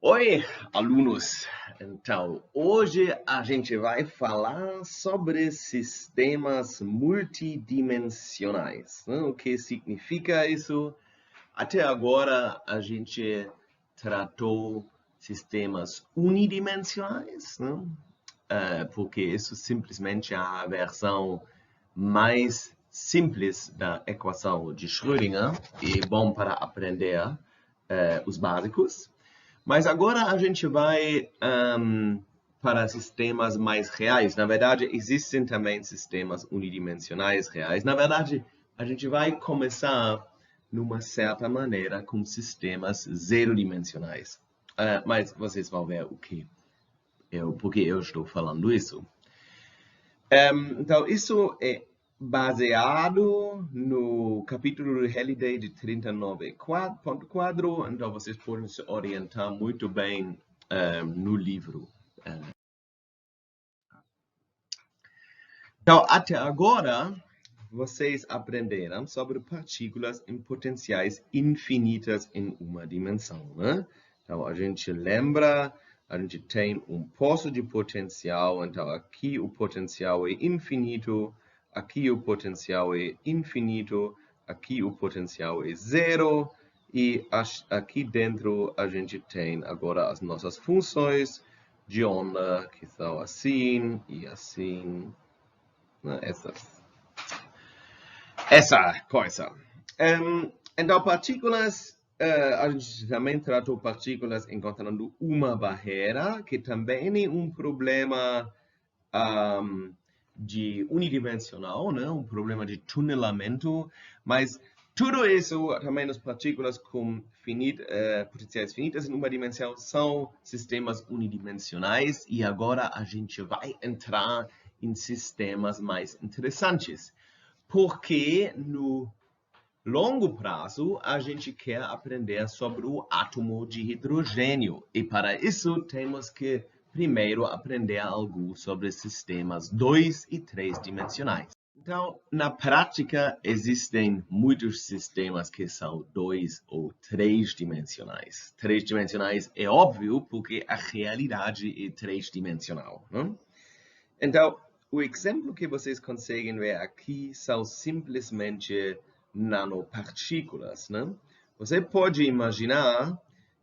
Oi, alunos! Então, hoje a gente vai falar sobre sistemas multidimensionais, né? O que significa isso? Até agora a gente tratou sistemas unidimensionais, né? Porque isso simplesmente é a versão mais simples da equação de Schrödinger e bom para aprender os básicos. Mas agora a gente vai para sistemas mais reais. Na verdade, existem também sistemas unidimensionais reais. Na verdade, a gente vai começar, numa certa maneira, com sistemas zero-dimensionais. Mas vocês vão ver por que eu estou falando isso. Então, isso é baseado no capítulo de Halliday de 39.4, então vocês podem se orientar muito bem no livro. Então, até agora, vocês aprenderam sobre partículas em potenciais infinitas em uma dimensão, né? Então, a gente lembra, a gente tem um poço de potencial, então aqui o potencial é infinito, aqui o potencial é infinito, aqui o potencial é zero, e aqui dentro a gente tem agora as nossas funções de onda, que são assim e assim, né? Essa coisa. Então, partículas, a gente também tratou partículas encontrando uma barreira, que também é um problema de unidimensional, né? Um problema de tunelamento, mas tudo isso, também as partículas com potenciais finitas em uma dimensão, são sistemas unidimensionais, e agora a gente vai entrar em sistemas mais interessantes. Porque no longo prazo a gente quer aprender sobre o átomo de hidrogênio. E para isso temos que primeiro aprender algo sobre sistemas 2 e 3 dimensionais. Então, na prática, existem muitos sistemas que são 2 ou 3 dimensionais. 3 dimensionais é óbvio porque a realidade é 3 dimensional, né? Então, o exemplo que vocês conseguem ver aqui são simplesmente nanopartículas, né? Você pode imaginar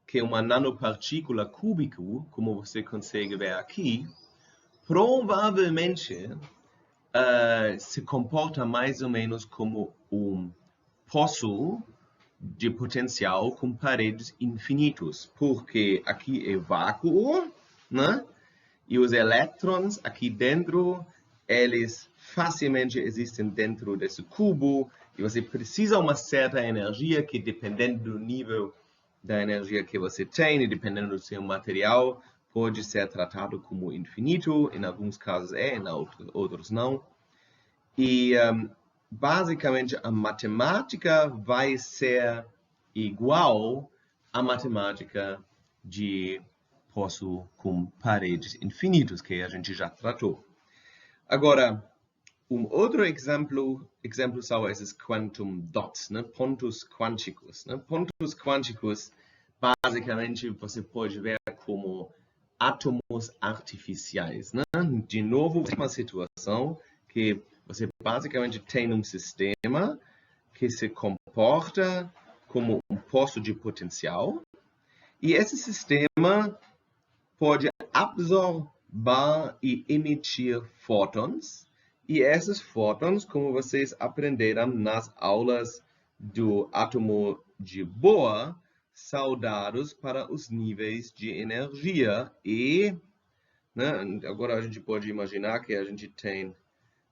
que uma nanopartícula cúbica, como você consegue ver aqui, provavelmente se comporta mais ou menos como um poço de potencial com paredes infinitos, porque aqui é vácuo, né? E os elétrons aqui dentro, eles facilmente existem dentro desse cubo, e você precisa de uma certa energia que, dependendo do nível da energia que você tem, e dependendo do seu material, pode ser tratado como infinito. Em alguns casos é, em outros não. E, basicamente, a matemática vai ser igual à matemática de poço com paredes infinitas, que a gente já tratou. Agora, outro exemplo são esses quantum dots, né? Pontos quânticos. Né? Pontos quânticos, basicamente, você pode ver como átomos artificiais. Né? De novo, uma situação que você basicamente tem um sistema que se comporta como um poço de potencial, e esse sistema pode absorver e emitir fótons, e esses fótons, como vocês aprenderam nas aulas do átomo de Bohr, são dados para os níveis de energia. E, né, agora a gente pode imaginar que a gente tem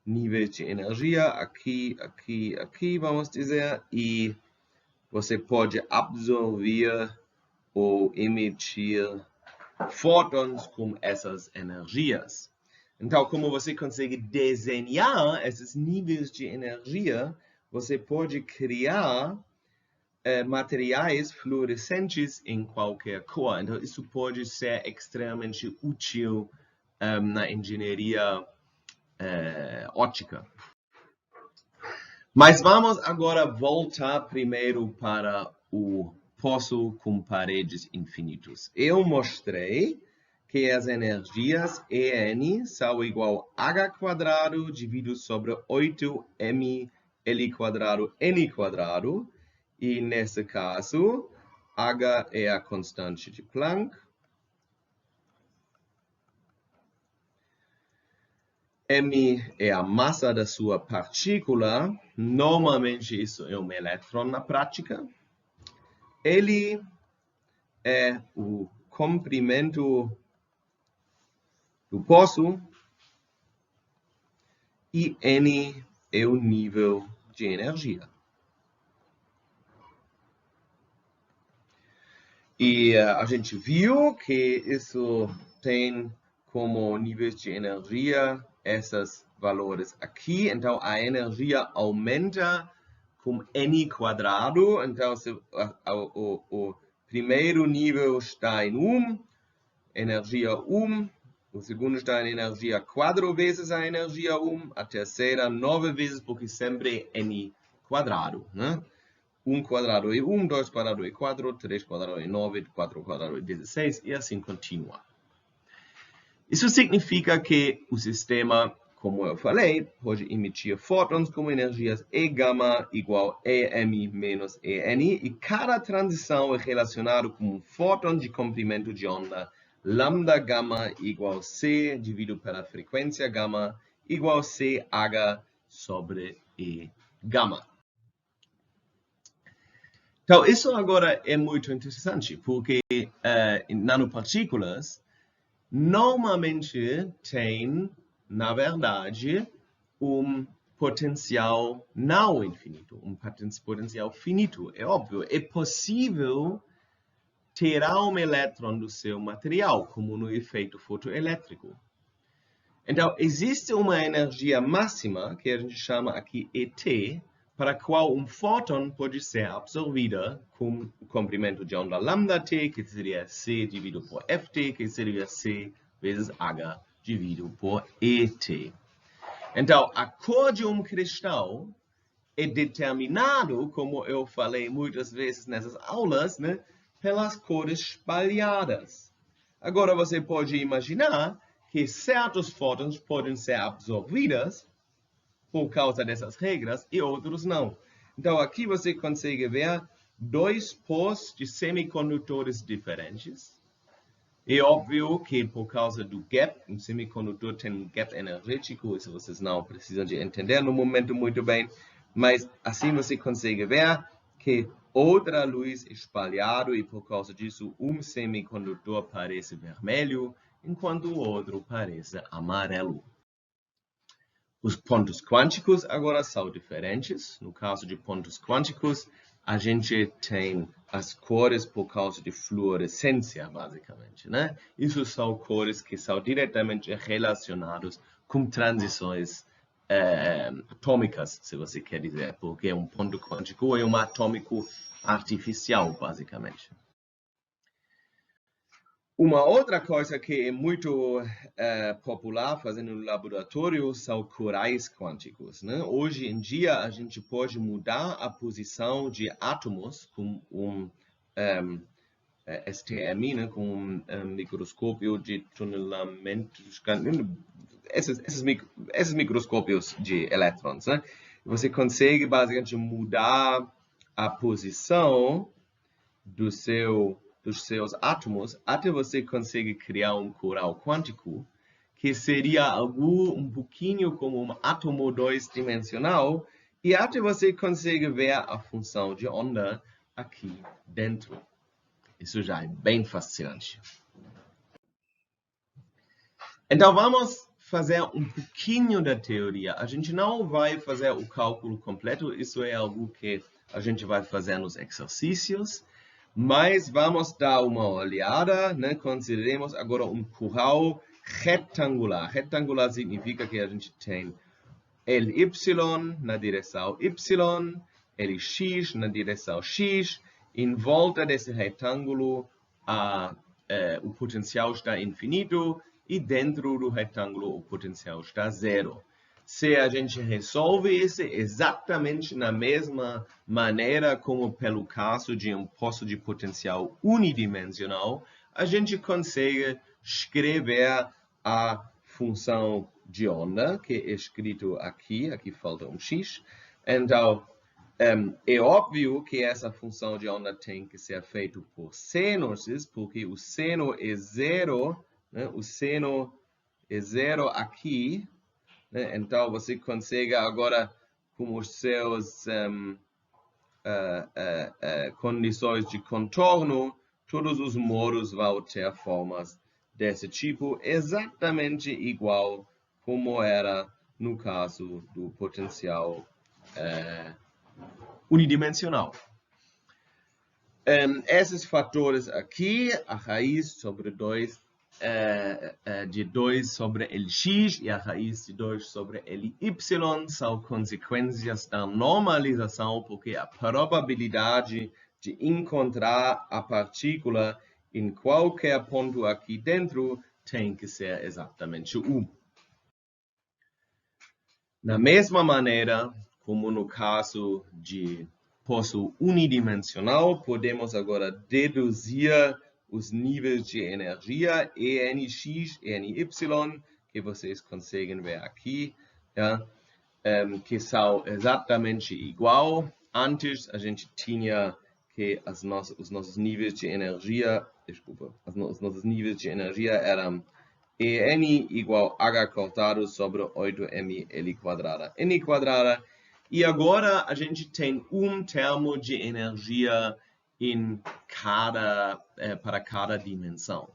níveis de energia aqui, aqui, aqui, vamos dizer, e você pode absorver ou emitir fótons com essas energias. Então, como você consegue desenhar esses níveis de energia, você pode criar materiais fluorescentes em qualquer cor. Então, isso pode ser extremamente útil na engenharia óptica. Mas vamos agora voltar primeiro para o poço com paredes infinitas. Eu mostrei que as energias En são igual a H² dividido sobre 8mL² N². E nesse caso, H é a constante de Planck. M é a massa da sua partícula. Normalmente isso é um elétron na prática. L é o comprimento do poço. E N é o nível de energia. E a gente viu que isso tem como níveis de energia esses valores aqui. Então, a energia aumenta com N². Então, o primeiro nível está em 1, energia 1. O segundo está em energia 4 vezes a energia 1. A terceira, 9 vezes, porque sempre é N². Né? 1² é 1, 2² é 4, 3² é 9, 4² é 16 e assim continua. Isso significa que o sistema, como eu falei, pode emitir fótons com energias E-γ igual EM menos EN, e cada transição é relacionada com um fóton de comprimento de onda λ₀ igual C dividido pela frequência γ igual CH sobre E₀. Então, isso agora é muito interessante, porque nanopartículas normalmente tem, na verdade, um potencial não infinito, um potencial finito. É óbvio, é possível tirar um elétron do seu material, como no efeito fotoelétrico. Então, existe uma energia máxima, que a gente chama aqui ET, para a qual um fóton pode ser absorvida com o comprimento de onda λt, que seria C dividido por Ft, que seria C vezes H dividido por ET. Então, a cor de um cristal é determinado, como eu falei muitas vezes nessas aulas, né, pelas cores espalhadas. Agora, você pode imaginar que certos fótons podem ser absorvidos por causa dessas regras e outros não. Então, aqui você consegue ver dois pols de semicondutores diferentes. É óbvio que por causa do gap, um semicondutor tem um gap energético, isso vocês não precisam de entender no momento muito bem, mas assim você consegue ver que outra luz é espalhada e por causa disso um semicondutor parece vermelho, enquanto o outro parece amarelo. Os pontos quânticos agora são diferentes. No caso de pontos quânticos, a gente tem as cores por causa de fluorescência, basicamente, né? Isso são cores que são diretamente relacionadas com transições atômicas, se você quer dizer, porque um ponto quântico é um atômico artificial, basicamente. Uma outra coisa que é muito popular fazendo no laboratório são corais quânticos, né? Hoje em dia a gente pode mudar a posição de átomos com um STM, né? Com um microscópio de tunelamento, esses microscópios de elétrons, né? Você consegue basicamente mudar a posição dos seus átomos, até você consegue criar um coral quântico, que seria algo um pouquinho como um átomo dois-dimensional, e até você consegue ver a função de onda aqui dentro. Isso já é bem fascinante. Então, vamos fazer um pouquinho da teoria. A gente não vai fazer o cálculo completo, isso é algo que a gente vai fazer nos exercícios. Mas vamos dar uma olhada, né? Consideremos agora um coral retangular. Retangular significa que a gente tem Ly na direção Y, Lx na direção X. Em volta desse retângulo, o potencial está infinito e dentro do retângulo o potencial está zero. se a gente resolve isso exatamente na mesma maneira como pelo caso de um poço de potencial unidimensional, a gente consegue escrever a função de onda, que é escrito aqui falta um x. Então, é óbvio que essa função de onda tem que ser feita por senosis, porque o seno é zero, né? O seno é zero aqui, né? Então, você consegue agora, com os seus condições de contorno, todos os modos vão ter formas desse tipo, exatamente igual como era no caso do potencial unidimensional. Esses fatores aqui, a raiz sobre 2 de 2 sobre Lx e a raiz de 2 sobre Ly são consequências da normalização, porque a probabilidade de encontrar a partícula em qualquer ponto aqui dentro tem que ser exatamente 1. Da mesma maneira, como no caso de poço unidimensional, podemos agora deduzir os níveis de energia ENX e ENY, que vocês conseguem ver aqui, que são exatamente igual. Antes a gente tinha que os nossos níveis de energia, os nossos níveis de energia eram En igual H cortado sobre 8m L quadrada N quadrada. E agora a gente tem um termo de energia para cada dimensão.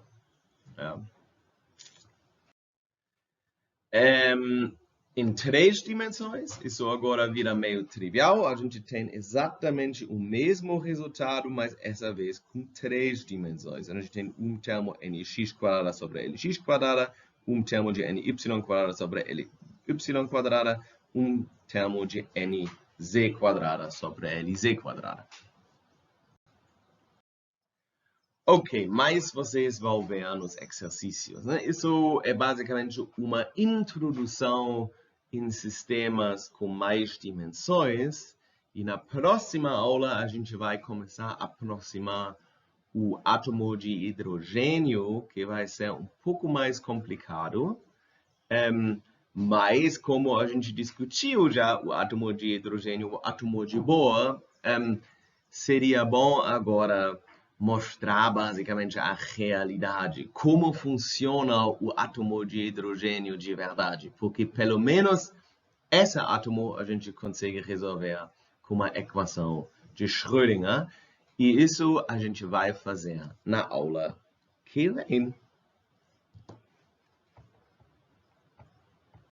Em 3 dimensões, isso agora vira meio trivial, a gente tem exatamente o mesmo resultado, mas essa vez com 3 dimensões. A gente tem um termo nx quadrada sobre lx quadrada, um termo de ny quadrada sobre ly quadrada, um termo de nz quadrada sobre lz quadrada. Ok, mas vocês vão ver nos exercícios, né? Isso é basicamente uma introdução em sistemas com mais dimensões. E na próxima aula a gente vai começar a aproximar o átomo de hidrogênio, que vai ser um pouco mais complicado. Mas como a gente discutiu já o átomo de hidrogênio, o átomo de Bohr, seria bom agora mostrar basicamente a realidade, como funciona o átomo de hidrogênio de verdade, porque pelo menos esse átomo a gente consegue resolver com uma equação de Schrödinger, e isso a gente vai fazer na aula que vem.